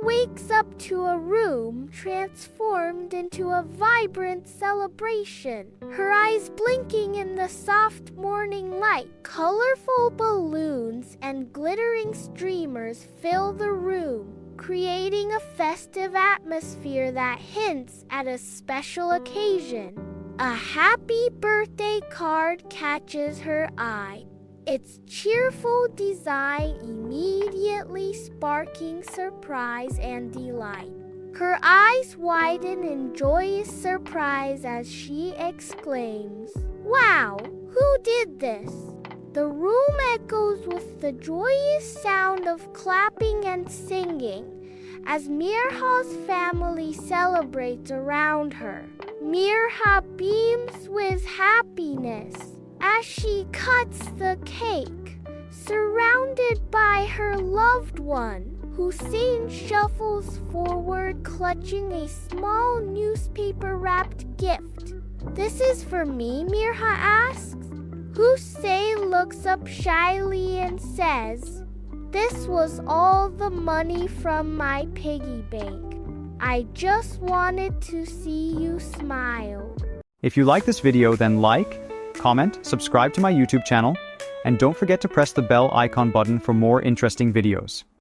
wakes up to a room transformed into a vibrant celebration, her eyes blinking in the soft morning light. Colorful balloons and glittering streamers fill the room, creating a festive atmosphere that hints at a special occasion. A happy birthday card catches her eye, its cheerful design immediately sparking surprise and delight. Her eyes widen in joyous surprise as she exclaims, "Wow, who did this?" The room echoes with the joyous sound of clapping and singing as Mirha's family celebrates around her. Mirha beams with happiness as she cuts the cake, surrounded by her loved one. Hussein shuffles forward, clutching a small newspaper-wrapped gift. "This is for me?" Mirha asks. Hussein looks up shyly and says, "This was all the money from my piggy bank. I just wanted to see you smile." If you like this video, then like, comment, subscribe to my YouTube channel, and don't forget to press the bell icon button for more interesting videos.